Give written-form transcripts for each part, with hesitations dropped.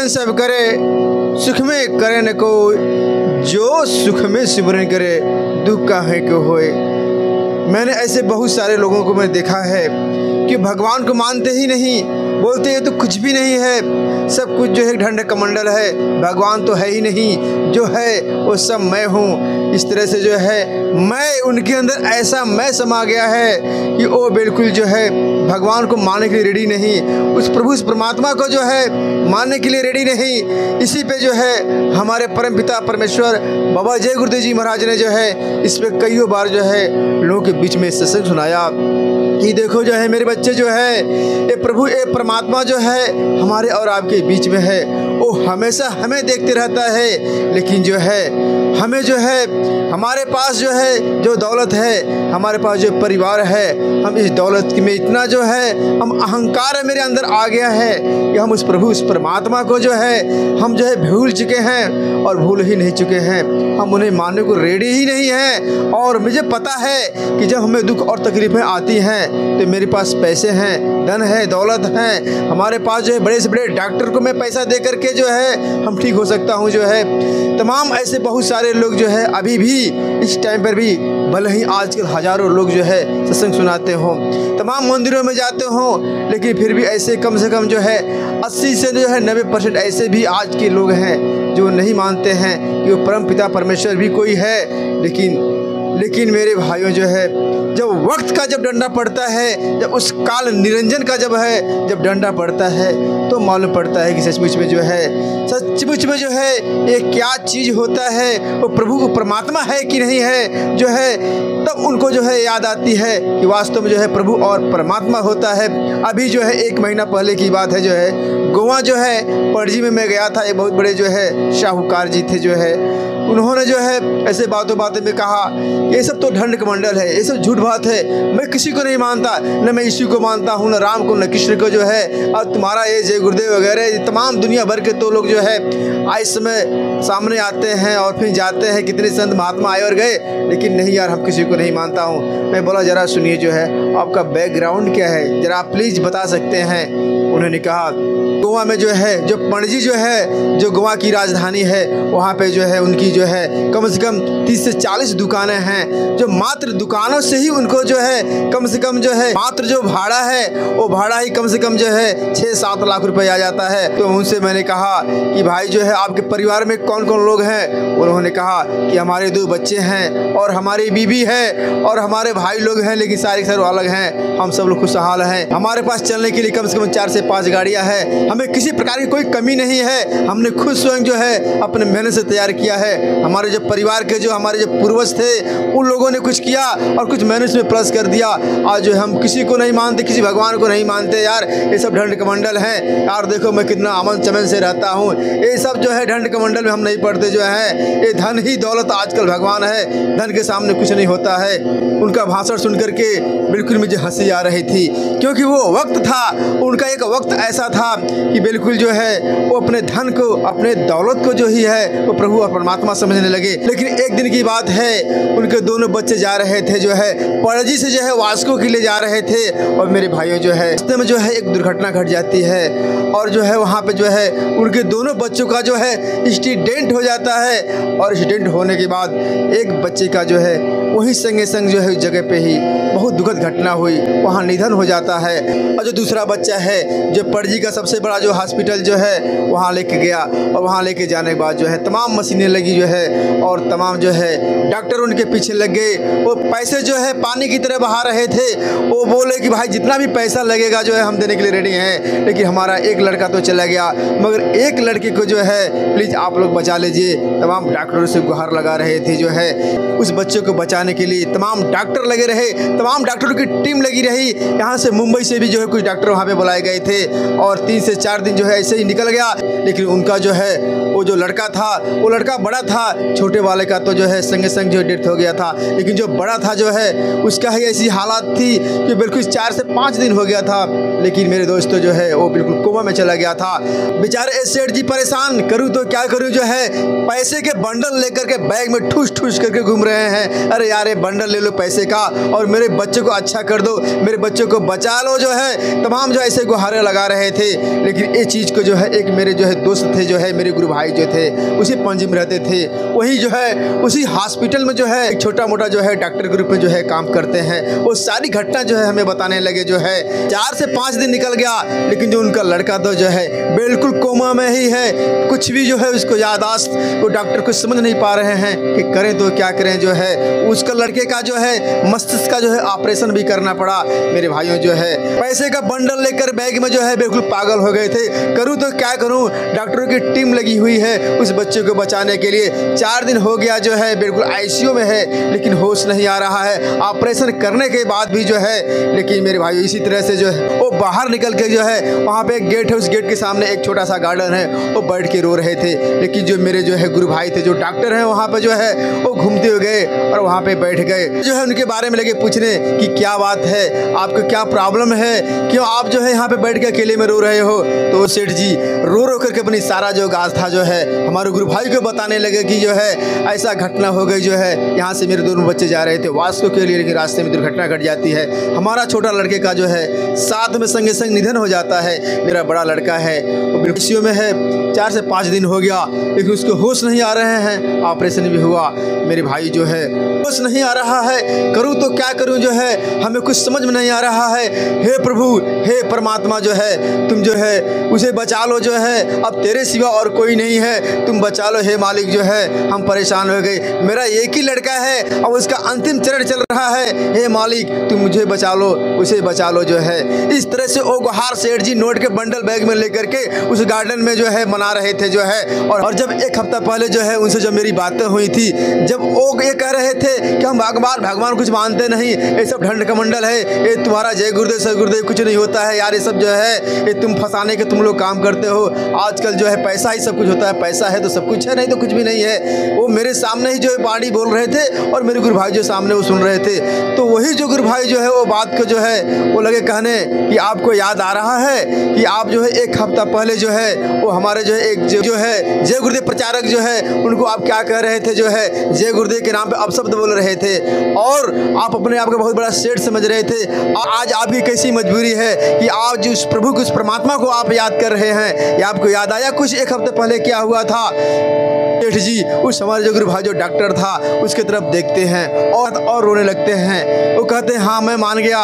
सिमरन सब करे, सुख में करे न कोई, जो सुख में सिमरन करे, दुख का है क्यों होए। मैंने ऐसे बहुत सारे लोगों को मैं देखा है कि भगवान को मानते ही नहीं, बोलते हैं तो कुछ भी नहीं है, सब कुछ जो है ढंढ कमंडल है, भगवान तो है ही नहीं, जो है वो सब मैं हूँ। इस तरह से जो है मैं उनके अंदर ऐसा मैं समा गया है कि वो बिल्कुल जो है भगवान को मानने के लिए रेडी नहीं, उस प्रभु उस परमात्मा को जो है मानने के लिए रेडी नहीं। इसी पे जो है हमारे परम पिता परमेश्वर बाबा जय गुरुदेव जी महाराज ने जो है इस पर कईयों बार जो है लोगों के बीच में सत्संग सुनाया कि देखो जो है मेरे बच्चे जो है ये प्रभु ये परमात्मा जो है हमारे और आपके बीच में है, वो हमेशा हमें देखते रहता है, लेकिन जो है हमें जो है हमारे पास जो है जो दौलत है, हमारे पास जो परिवार है, हम इस दौलत में इतना जो है हम अहंकार मेरे अंदर आ गया है कि हम उस प्रभु उस परमात्मा को जो है हम जो है भूल चुके हैं और भूल ही नहीं चुके हैं, हम उन्हें मानने को रेडी ही नहीं हैं। और मुझे पता है कि जब हमें दुख और तकलीफ़ें आती हैं तो मेरे पास पैसे हैं, धन है, दौलत है, हमारे पास जो है बड़े से बड़े डॉक्टर को मैं पैसा दे करके जो है हम ठीक हो सकता हूँ। जो है तमाम ऐसे बहुत सारे लोग जो है अभी भी इस टाइम पर भी भले ही आजकल हज़ारों लोग जो है सत्संग सुनाते हों, तमाम मंदिरों में जाते हों, लेकिन फिर भी ऐसे कम से कम जो है 80 से जो है 90% ऐसे भी आज के लोग हैं जो नहीं मानते हैं कि वो परम पिता परमेश्वर भी कोई है। लेकिन मेरे भाइयों जो है जब वक्त का जब डंडा पड़ता है, जब उस काल निरंजन का जब डंडा पड़ता है तो मालूम पड़ता है कि सचमुच में जो है ये क्या चीज़ होता है, वो प्रभु को परमात्मा है कि नहीं है। जो है तब उनको जो है याद आती है कि वास्तव में जो है प्रभु और परमात्मा होता है। अभी जो है 1 महीना पहले की बात है, जो है गोवा जो है पणजी में मैं गया था, एक बहुत बड़े जो है शाहूकार जी थे, जो है उन्होंने जो है ऐसे बातों में कहा ये सब तो ढंढ कमंडल है, ये सब झूठ बात है, मैं किसी को नहीं मानता, न मैं यीशु को मानता हूँ, न राम को, न कृष्ण को, जो है और तुम्हारा ये जय गुरुदेव वगैरह तमाम दुनिया भर के तो लोग जो है आज समय सामने आते हैं और फिर जाते हैं, कितने संत महात्मा आए और गए, लेकिन नहीं यार हम किसी को नहीं मानता हूँ। मैं बोला जरा सुनिए जो है आपका बैकग्राउंड क्या है, जरा आप प्लीज़ बता सकते हैं। उन्होंने कहा गोवा में जो है जो पणजी जो है जो गोवा की राजधानी है, वहाँ पे जो है उनकी जो है कम से कम 30 से 40 दुकानें हैं, जो मात्र दुकानों से ही उनको जो है कम से कम जो है मात्र जो भाड़ा है वो भाड़ा ही कम से कम जो है 6-7 लाख रुपए आ जाता है। तो उनसे मैंने कहा कि भाई जो है आपके परिवार में कौन कौन लोग हैं। उन्होंने कहा कि हमारे 2 बच्चे हैं और हमारी बीवी है और हमारे भाई लोग हैं, लेकिन सारे अलग हैं, हम सब लोग खुशहाल हैं, हमारे पास चलने के लिए कम से कम 4 से 5 गाड़ियाँ हैं, हमें किसी प्रकार की कोई कमी नहीं है, हमने खुद स्वयं जो है अपने मेहनत से तैयार किया है। हमारे जो परिवार के जो हमारे जो पूर्वज थे उन लोगों ने कुछ किया और कुछ मेहनत में प्लस कर दिया। आज जो हम किसी को नहीं मानते, किसी भगवान को नहीं मानते, यार ये सब ढंढ कमंडल हैं। यार देखो मैं कितना अमन चमन से रहता हूँ, ये सब जो है ढंढ कमंडल में हम नहीं पढ़ते। जो है ये धन ही दौलत आजकल भगवान है, धन के सामने कुछ नहीं होता है। उनका भाषण सुन करके बिल्कुल मुझे हंसी आ रही थी, क्योंकि वो वक्त था, उनका एक वक्त ऐसा था कि बिल्कुल जो है वो अपने धन को अपने दौलत को जो ही है वो प्रभु और परमात्मा समझने लगे। लेकिन एक दिन की बात है, उनके दोनों बच्चे जा रहे थे जो है पणजी से जो है वास्को के लिए जा रहे थे, और मेरे भाइयों जो है रास्ते में जो है एक दुर्घटना घट जाती है और जो है वहाँ पे जो है उनके दोनों बच्चों का जो है एक्सीडेंट हो जाता है। और एक्सीडेंट होने के बाद एक बच्चे का जो है वही संगे संग जो है जगह पे ही बहुत दुखद घटना हुई, वहाँ निधन हो जाता है। और जो दूसरा बच्चा है जो पणजी का सबसे बड़ा जो हॉस्पिटल जो है वहाँ लेके गया, और वहाँ लेके जाने के बाद जो है तमाम मशीनें लगी जो है और तमाम जो है डॉक्टर उनके पीछे लग गए। वो पैसे जो है पानी की तरह बहा रहे थे, वो बोले कि भाई जितना भी पैसा लगेगा जो है हम देने के लिए रेडी हैं, लेकिन हमारा एक लड़का तो चला गया, मगर एक लड़के को जो है प्लीज़ आप लोग बचा लीजिए। तमाम डॉक्टरों से गुहार लगा रहे थे, जो है उस बच्चे को बचाने के लिए तमाम डॉक्टर लगे रहे, तमाम डॉक्टरों की टीम लगी रही। यहाँ से मुंबई से भी जो है कुछ डॉक्टर वहाँ पे बुलाए गए थे और 3 से 4 दिन जो है ऐसे ही निकल गया, लेकिन उनका जो है वो वो जो लड़का था वो लड़का बड़ा था, छोटे वाले का तो जो है संगे संग जो डेथ हो गया था, लेकिन जो बड़ा था जो है उसका ही ऐसी हालात थी कि बिल्कुल 4 से 5 दिन हो गया था, लेकिन मेरे दोस्तों जो है वो बिल्कुल कोमा में चला गया था। बेचारे सेठ जी परेशान, करूँ तो क्या करूँ जो है, पैसे के बंडल लेकर के बैग में ठूस ठूस करके घूम रहे हैं। अरे यार ये बंडल ले लो पैसे का और मेरे बच्चों को अच्छा कर दो, मेरे बच्चों को बचा लो जो है, तमाम जो ऐसे गुहारे लगा रहे थे। लेकिन ये चीज़ को जो है एक मेरे जो है दोस्त थे जो है, मेरे गुरु भाई जो थे उसी पणजी में रहते थे, वही जो है उसी हॉस्पिटल में जो है एक छोटा मोटा जो है डॉक्टर ग्रुप में जो है काम करते हैं। वो सारी घटना जो है हमें बताने लगे जो है 4 से 5 दिन निकल गया, लेकिन जो उनका लड़का तो जो है बिल्कुल कोमा में ही है, कुछ भी जो है उसको याददाश्त, वो डॉक्टर कुछ समझ नहीं पा रहे हैं कि करें तो क्या करें जो है। उसका लड़के का जो है मस्तिष्क का जो है ऑपरेशन भी करना पड़ा। मेरे भाइयों जो है पैसे का बंडल लेकर बैग में जो है बिल्कुल पागल हो गए थे, करूँ तो क्या करूँ। डॉक्टरों की टीम लगी हुई है उस बच्चे को बचाने के लिए। 4 दिन हो गया जो है बिल्कुल आईसीयू में है, लेकिन होश नहीं आ रहा है, ऑपरेशन करने के बाद भी जो है। लेकिन मेरे भाई इसी तरह से जो है वो बाहर निकल के जो है वहाँ पे एक गेट है, उस गेट के सामने एक छोटा सा गार्डन है, वो बैठ के रो रहे थे। लेकिन जो मेरे जो है गुरु भाई थे जो डॉक्टर हैं वहाँ पे जो है वो घूमते हुए गए और वहाँ पे बैठ गए, जो है उनके बारे में लगे पूछने कि क्या बात है, आपको क्या प्रॉब्लम है, क्यों आप जो है यहाँ पे बैठ के अकेले में रो रहे हो। तो सेठ जी रो रो करके अपनी सारा जो गाज था जो है हमारे गुरु भाई को बताने लगे कि जो है ऐसा घटना हो गई जो है, यहाँ से मेरे दोनों बच्चे जा रहे थे वास्को के लिए, लेकिन रास्ते में दुर्घटना घट जाती है, हमारा छोटा लड़के का जो है साथ में संगे संग निधन हो जाता है। मेरा बड़ा लड़का है वो आईसीयू में है, 4 से 5 दिन हो गया, लेकिन उसको होश नहीं आ रहे हैं, ऑपरेशन भी हुआ। मेरे भाई जो है होश नहीं आ रहा है, करूँ तो क्या करूँ जो है, हमें कुछ समझ में नहीं आ रहा है। हे प्रभु, हे परमात्मा जो है तुम जो है उसे बचा लो जो है, अब तेरे सिवा और कोई नहीं है, तुम बचा लो हे मालिक जो है, हम परेशान हो गए। मेरा एक ही लड़का है और उसका अंतिम चरण चल रहा है, हे मालिक तुम मुझे बचा लो, उसे बचा लो जो है। इस तरह से ओ गुहार सेठ जी नोट के बंडल बैग में लेकर के उस गार्डन में जो है मना रहे थे जो है। और जब 1 हफ्ता पहले जो है उनसे जब मेरी बातें हुई थी, जब वो ये कह रहे थे कि हम भगवान कुछ मानते नहीं, ये सब ढंड का मंडल है, ये तुम्हारा जय गुरुदेव सर गुरुदेव कुछ नहीं होता है यार, ये सब जो है ये तुम फंसाने के तुम लोग काम करते हो, आजकल जो है पैसा ही सब कुछ होता है, पैसा है तो सब कुछ है, नहीं तो कुछ भी नहीं है। वो मेरे सामने ही जो है बाणी बोल रहे थे और मेरे गुरु भाई जो सामने वो सुन रहे थे। तो वही जो गुरु भाई जो है वो बात को जो है वो लगे कहने कि आपको याद आ रहा है कि आप जो है 1 हफ्ता पहले जो है वो हमारे जो है एक जो है जय गुरुदेव प्रचारक जो है उनको आप क्या कह रहे थे जो है, जय गुरुदेव के नाम पे अपशब्द बोल रहे थे और आप अपने आप को बहुत बड़ा सेठ समझ रहे थे। आज आपकी कैसी मजबूरी है कि आज जो उस प्रभु को उस परमात्मा को आप याद कर रहे हैं। या आपको याद आया कुछ 1 हफ्ते पहले क्या हुआ था? सेठ जी उस हमारे जो गुरु भाई जो डॉक्टर था उसकी तरफ देखते हैं और रोने लगते हैं। वो कहते हैं हाँ मैं मान गया,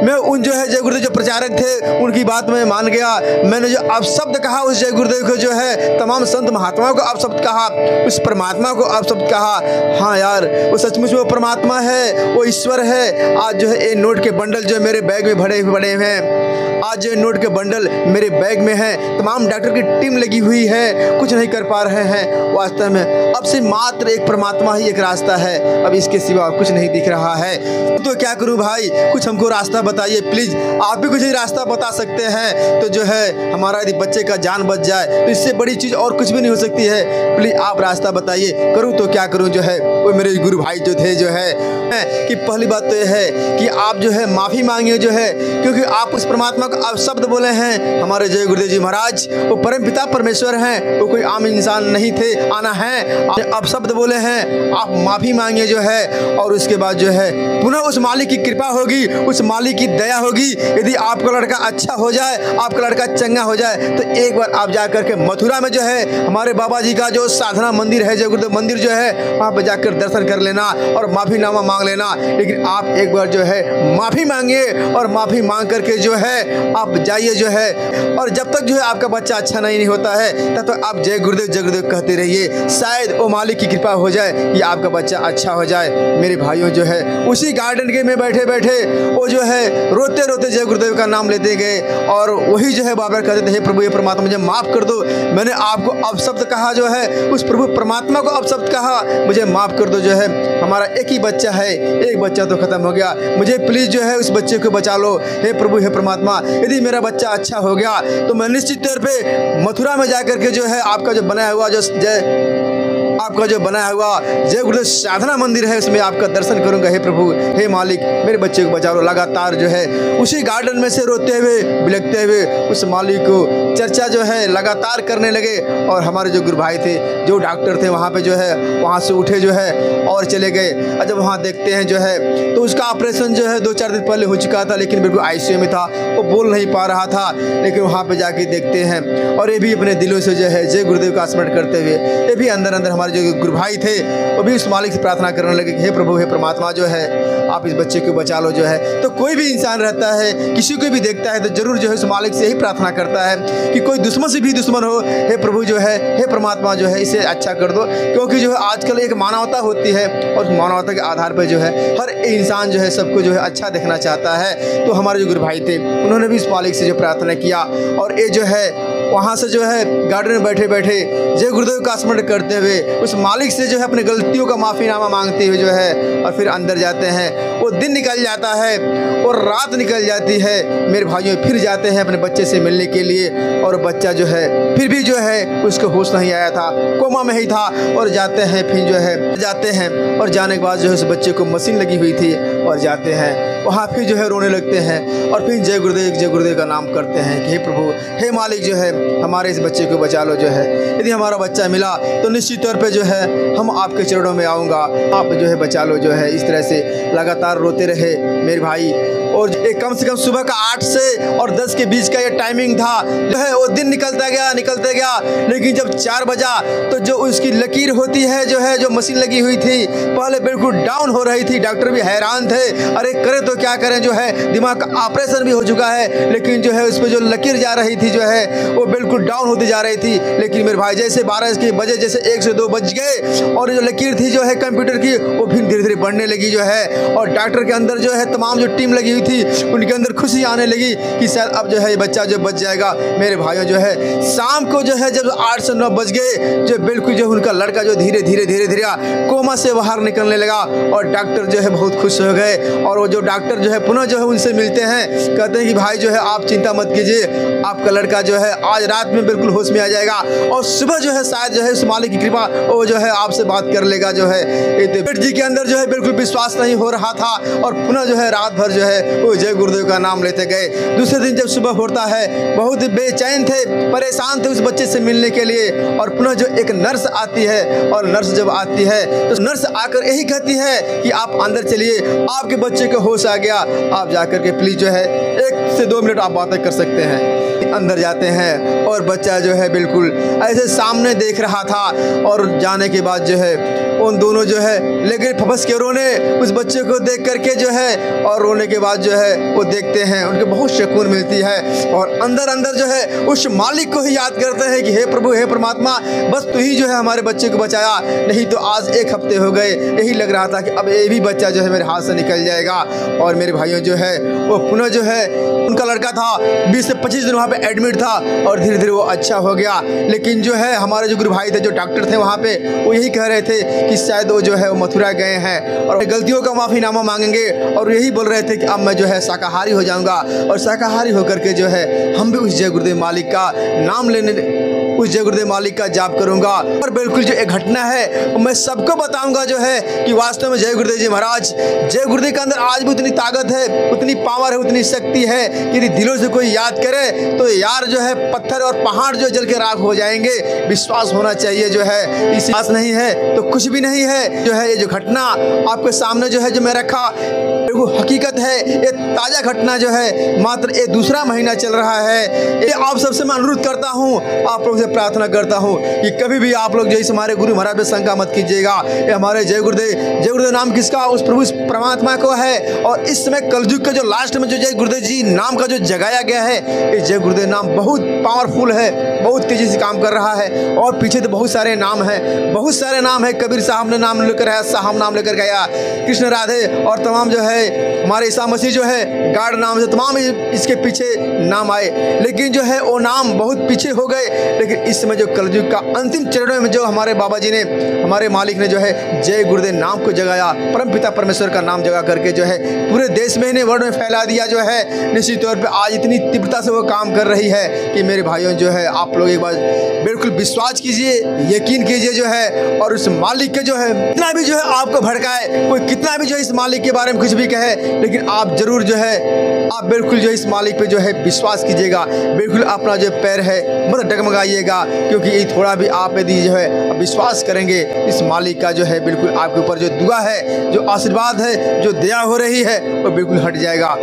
मैं उन जो है जय गुरुदेव जो प्रचारक थे उनकी बात में मान गया, मैंने जो अपशब्द कहा उस जय गुरुदेव को जो है तमाम संत महात्माओं को अपशब्द कहा, उस परमात्मा को अपशब्द कहा। हाँ यार वो सचमुच वो परमात्मा है, वो ईश्वर है। आज जो है ये नोट के बंडल जो मेरे बैग में बड़े हैं, आज जो नोट के बंडल मेरे बैग में है, तमाम डॉक्टर की टीम लगी हुई है, कुछ नहीं कर पा रहे हैं। वास्तव में अब से मात्र एक परमात्मा ही एक रास्ता है, अब इसके सिवा कुछ नहीं दिख रहा है। तो क्या करूं भाई, कुछ हमको रास्ता बताइए प्लीज, आप भी कुछ ही रास्ता बता सकते हैं तो जो है हमारा यदि बच्चे का जान बच जाए तो इससे बड़ी चीज़ और कुछ भी नहीं हो सकती है। प्लीज आप रास्ता बताइए, करूँ तो क्या करूँ जो है। वो मेरे गुरु भाई जो थे जो है कि पहली बात तो यह है कि आप जो है माफ़ी मांगिए जो है, क्योंकि आप उस परमात्मा को आप शब्द बोले हैं। हमारे जय गुरुदेव जी महाराज वो परम पिता परमेश्वर हैं, वो कोई आम इंसान नहीं थे, आना है आप शब्द बोले हैं, आप माफ़ी मांगिए जो है। और उसके बाद जो है पुनः उस मालिक की कृपा होगी, उस मालिक की दया होगी। यदि आपका लड़का अच्छा हो जाए, आपका लड़का चंगा हो जाए तो एक बार आप जा करके मथुरा में जो है हमारे बाबा जी का जो साधना मंदिर है, जय गुरुदेव मंदिर जो है, वहाँ पर जाकर दर्शन कर लेना और माफ़ीनामा मांग लेना। लेकिन आप एक बार जो है माफ़ी मांगिए और माफ़ी मांग करके जो है आप जाइए जो है। और जब तक जो है आपका बच्चा अच्छा नहीं होता है तब तक आप जय गुरुदेव कहते रहिए, शायद वो मालिक की कृपा हो जाए कि आपका बच्चा अच्छा हो जाए। मेरे भाइयों जो है उसी गार्डन के में बैठे बैठे वो जो है रोते रोते जय गुरुदेव का नाम लेते गए और वही जो है बार-बार कहते थे, हे प्रभु हे परमात्मा मुझे माफ़ कर दो, मैंने आपको अपशब्द कहा जो है, उस प्रभु परमात्मा को अपशब्द कहा, मुझे माफ़ कर दो जो है। हमारा एक ही बच्चा है, एक बच्चा तो ख़त्म हो गया, मुझे प्लीज़ जो है उस बच्चे को बचा लो। हे प्रभु, हे परमात्मा, यदि मेरा बच्चा अच्छा हो गया तो मैं निश्चित तौर पे मथुरा में जाकर के जो है आपका जो बनाया हुआ जय गुरुदेव साधना मंदिर है, उसमें आपका दर्शन करूंगा। हे प्रभु, हे मालिक, मेरे बच्चे को बचा लो। लगातार जो है उसी गार्डन में से रोते हुए बिलखते हुए उस मालिक को चर्चा जो है लगातार करने लगे। और हमारे जो गुरु भाई थे, जो डॉक्टर थे, वहाँ पे जो है वहाँ से उठे जो है और चले गए। और जब वहाँ देखते हैं जो है तो उसका ऑपरेशन जो है 2-4 दिन पहले हो चुका था, लेकिन बिल्कुल ICU में था, वो बोल नहीं पा रहा था। लेकिन वहाँ पे जाके देखते हैं और ये भी अपने दिलों से जो है जय गुरुदेव का स्मरण करते हुए, ये भी अंदर अंदर हमारे जो गुरु भाई थे वो भी उस मालिक से प्रार्थना करने लगे कि हे प्रभु, हे परमात्मा, जो है आप इस बच्चे को बचा लो। जो है तो कोई भी इंसान रहता है, किसी को भी देखता है तो जरूर जो है उस मालिक से यही प्रार्थना करता है कि कोई दुश्मन से भी दुश्मन हो, हे प्रभु जो है, हे परमात्मा, जो है इसे अच्छा कर दो। क्योंकि जो है आजकल एक मानवता होती है और मानवता के आधार पर जो है हर इंसान जो है सबको जो है अच्छा देखना चाहता है। तो हमारे जो गुरु भाई थे उन्होंने भी इस मालिक से जो प्रार्थना किया और ये जो है वहाँ से जो है गार्डन में बैठे बैठे जय गुरुदेव का स्मरण करते हुए उस मालिक से जो है अपने गलतियों का माफ़ीनामा मांगते हुए जो है और फिर अंदर जाते हैं। वो दिन निकल जाता है और रात निकल जाती है। मेरे भाइयों फिर जाते हैं अपने बच्चे से मिलने के लिए और बच्चा जो है फिर भी जो है उसको होश नहीं आया था, कोमा में ही था। और जाते हैं फिर जो है जाते हैं और जाने के बाद जो है उस बच्चे को मशीन लगी हुई थी और जाते हैं वहाँ फिर जो है रोने लगते हैं और फिर जय गुरुदेव का नाम करते हैं कि हे प्रभु, हे मालिक, जो है हमारे इस बच्चे को बचा लो। जो है यदि हमारा बच्चा मिला तो निश्चित तौर पे जो है हम आपके चरणों में आऊँगा, आप जो है बचा लो। जो है इस तरह से लगातार रोते रहे मेरे भाई। और एक कम से कम सुबह का 8 से और 10 के बीच का ये टाइमिंग था। जो है वो दिन निकलता गया, लेकिन जब 4 बजा तो जो उसकी लकीर होती है जो मशीन लगी हुई थी पहले बिल्कुल डाउन हो रही थी। डॉक्टर भी हैरान थे, अरे करें तो क्या करें, जो है दिमाग का ऑपरेशन भी हो चुका है, लेकिन जो है उस पर जो लकीर जा रही थी जो है वो बिल्कुल डाउन होती जा रही थी। लेकिन मेरे भाई जैसे 12 के बजे, जैसे 1 से 2 बज गए और जो लकीर थी जो है कंप्यूटर की वो फिर धीरे धीरे बढ़ने लगी जो है। और डॉक्टर के अंदर जो है तमाम जो टीम लगी हुई थी उनके अंदर खुशी आने लगी कि शायद अब जो है ये बच्चा जो बच जाएगा। मेरे भाइयों जो है शाम को जो है जब 8 से 9 बज गए जो बिल्कुल जो उनका लड़का जो धीरे धीरे कोमा से बाहर निकलने लगा और डॉक्टर जो है बहुत खुश हो गए। और वो जो डॉक्टर जो है पुनः जो है उनसे मिलते हैं, कहते हैं कि भाई जो है आप चिंता मत कीजिए, आपका लड़का जो है आज रात में बिल्कुल होश में आ जाएगा और सुबह जो है शायद जो है उस मालिक की कृपा वो जो है आपसे बात कर लेगा। जो है पेट जी के अंदर जो है बिल्कुल विश्वास नहीं हो रहा था और पुनः जो है रात भर जो है वो जय गुरुदेव का नाम लेते गए। दूसरे दिन जब सुबह होता है बहुत बेचैन थे, परेशान थे उस बच्चे से मिलने के लिए। और पुनः जो एक नर्स आती है और नर्स जब आती है तो नर्स आकर यही कहती है कि आप अंदर चलिए, आपके बच्चे को होश आ गया, आप जाकर के प्लीज जो है 1 से 2 मिनट आप बातें कर सकते हैं। अंदर जाते हैं और बच्चा जो है बिल्कुल ऐसे सामने देख रहा था और जाने के बाद जो है उन दोनों जो है लेकिन फपस के रोने उस बच्चे को देख करके जो है। और रोने के बाद जो है वो देखते हैं उनको बहुत सुकून मिलती है और अंदर अंदर जो है उस मालिक को ही याद करते हैं कि हे प्रभु, हे परमात्मा, बस तू ही जो है हमारे बच्चे को बचाया, नहीं तो आज 1 हफ्ते हो गए यही लग रहा था कि अब ये भी बच्चा जो है मेरे हाथ से निकल जाएगा। और मेरे भाइयों जो है वो पुनः जो है उनका लड़का था 20 से 25 दिन वहाँ पे एडमिट था और धीरे धीरे वो अच्छा हो गया। लेकिन जो है हमारे जो गुरु भाई थे, जो डॉक्टर थे वहाँ पे, वो यही कह रहे थे कि शायद वो जो है वो मथुरा गए हैं और गलतियों का माफ़ीनामा मांगेंगे और यही बोल रहे थे कि अब मैं जो है शाकाहारी हो जाऊँगा और शाकाहारी होकर के जो है हम भी उस जय गुरुदेव मालिक का नाम लेने, उस जय गुरुदेव मालिक का जाप करूंगा। और बिल्कुल जो एक घटना है मैं सबको बताऊंगा जो है कि वास्तव में जय गुरुदेव जी महाराज, जय गुरुदेव के अंदर आज भी उतनी ताकत है, उतनी पावर है, उतनी शक्ति है कि यदि दिलों से कोई याद करे तो यार जो है पत्थर और पहाड़ जो जल के राख हो जाएंगे। विश्वास होना चाहिए जो है, विश्वास नहीं है तो कुछ भी नहीं है। जो है ये जो घटना आपके सामने जो है जो मैं रखा वो हकीकत है, ये ताज़ा घटना जो है मात्र ये 2रा महीना चल रहा है। ये आप सबसे मैं अनुरोध करता हूँ, आप लोग से प्रार्थना करता हूँ कि कभी भी आप लोग जैसे हमारे गुरु महाराज पे शंका मत कीजिएगा। ये हमारे जय गुरुदेव नाम किसका, उस प्रभु परमात्मा को है। और इस समय कलयुग के जो लास्ट में जो जय गुरुदेव जी नाम का जो जगाया गया है, ये जय गुरुदेव नाम बहुत पावरफुल है, बहुत तेजी से काम कर रहा है। और पीछे तो बहुत सारे नाम हैं, बहुत सारे नाम है। कबीर साहब ने नाम लेकर आया, साहब नाम लेकर गया, कृष्ण राधे और तमाम जो है हमारे ईसा मसीह जो है नाम से तमाम इसके पीछे नाम आए। लेकिन जो है वो नाम बहुत पीछे हो गए। लेकिन लेकिन इस समय जो कलयुग का अंतिम चरणों में जो हमारे बाबा जी ने, हमारे मालिक ने जो है जय गुरुदेव नाम को जगाया, परम पिता परमेश्वर का नाम जगा करके जो है पूरे देश में इन्हें वर्ल्ड में फैला दिया जो है। निश्चित तौर पे आज इतनी तीव्रता से वो काम कर रही है कि मेरे भाइयों जो है आप लोग एक बार बिल्कुल विश्वास कीजिए, यकीन कीजिए जो है, और उस मालिक के जो है कितना भी जो है आपको भड़काए, कोई कितना भी जो है इस मालिक के बारे में कुछ भी कहे, लेकिन आप जरूर जो है आप बिल्कुल जो है इस मालिक पे जो है विश्वास कीजिएगा। बिल्कुल अपना जो पैर है मत डगमगाइएगा, क्योंकि ये थोड़ा भी आप यदि जो है विश्वास करेंगे इस मालिक का जो है बिल्कुल आपके ऊपर जो दुआ है, जो आशीर्वाद है, जो दया हो रही है वो बिल्कुल हट जाएगा।